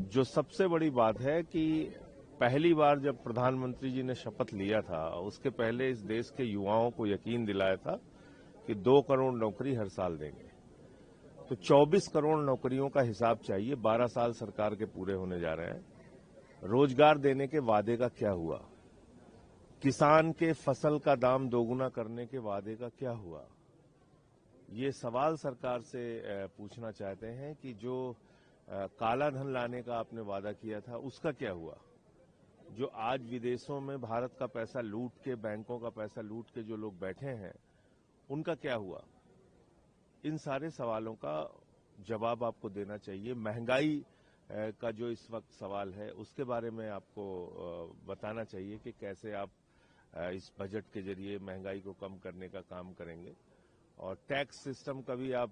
जो सबसे बड़ी बात है कि पहली बार जब प्रधानमंत्री जी ने शपथ लिया था, उसके पहले इस देश के युवाओं को यकीन दिलाया था कि 2 करोड़ नौकरी हर साल देंगे। तो 24 करोड़ नौकरियों का हिसाब चाहिए। 12 साल सरकार के पूरे होने जा रहे हैं। रोजगार देने के वादे का क्या हुआ? किसान के फसल का दाम दोगुना करने के वादे का क्या हुआ? ये सवाल सरकार से पूछना चाहते हैं कि जो काला धन लाने का आपने वादा किया था, उसका क्या हुआ? जो आज विदेशों में भारत का पैसा लूट के, बैंकों का पैसा लूट के जो लोग बैठे हैं, उनका क्या हुआ? इन सारे सवालों का जवाब आपको देना चाहिए। महंगाई का जो इस वक्त सवाल है, उसके बारे में आपको बताना चाहिए कि कैसे आप इस बजट के जरिए महंगाई को कम करने का काम करेंगे। और टैक्स सिस्टम, कभी आप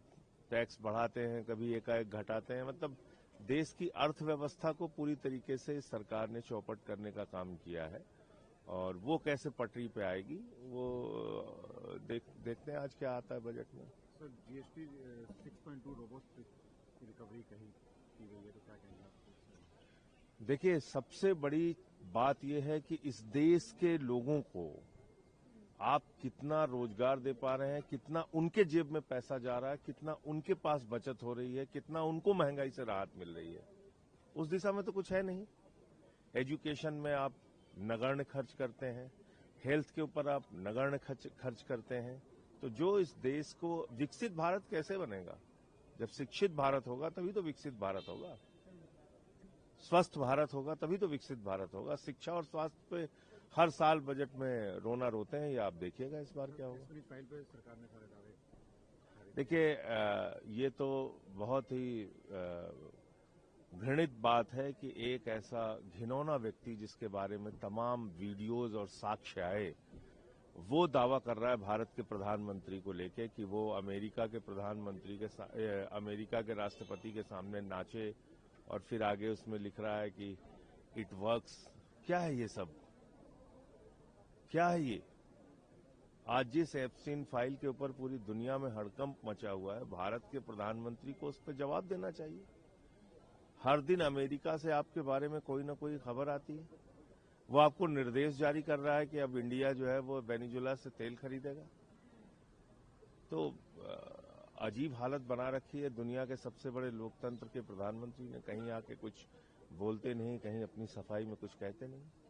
टैक्स बढ़ाते हैं, कभी एकाएक घटाते हैं। मतलब देश की अर्थव्यवस्था को पूरी तरीके से इस सरकार ने चौपट करने का काम किया है। और वो कैसे पटरी पे आएगी, वो देखते हैं आज क्या आता है बजट में। सर, जीएसटी 6.2 रोबोट की रिकवरी कही की गई है, तो क्या कहेंगे आप? देखिए, सबसे बड़ी बात यह है कि इस देश के लोगों को आप कितना रोजगार दे पा रहे हैं, कितना उनके जेब में पैसा जा रहा है, कितना उनके पास बचत हो रही है, कितना उनको महंगाई से राहत मिल रही है। उस दिशा में तो कुछ है नहीं। एजुकेशन में आप नगण्य खर्च करते हैं, हेल्थ के ऊपर आप नगण्य खर्च करते हैं। तो जो इस देश को विकसित भारत कैसे बनेगा? जब शिक्षित भारत होगा तभी तो विकसित भारत होगा। स्वस्थ भारत होगा तभी तो विकसित भारत होगा। शिक्षा और स्वास्थ्य पे हर साल बजट में रोना रोते हैं, ये आप देखिएगा इस बार क्या होगा। फाइल पे सरकार ने सारे दावे। देखिए, ये तो बहुत ही घृणित बात है कि एक ऐसा घिनौना व्यक्ति, जिसके बारे में तमाम वीडियोज और साक्ष्य आए, वो दावा कर रहा है भारत के प्रधानमंत्री को लेके कि वो अमेरिका के प्रधानमंत्री के अमेरिका के राष्ट्रपति के सामने नाचे, और फिर आगे उसमें लिख रहा है कि इट वर्क्स। क्या है ये सब? क्या है ये? आज जिस एप्स्टीन फाइल के ऊपर पूरी दुनिया में हड़कंप मचा हुआ है, भारत के प्रधानमंत्री को उस पर जवाब देना चाहिए। हर दिन अमेरिका से आपके बारे में कोई ना कोई खबर आती है। वो आपको निर्देश जारी कर रहा है कि अब इंडिया जो है वो वेनेजुएला से तेल खरीदेगा। तो अजीब हालत बना रखी है दुनिया के सबसे बड़े लोकतंत्र के प्रधानमंत्री ने। कहीं आके कुछ बोलते नहीं, कहीं अपनी सफाई में कुछ कहते नहीं।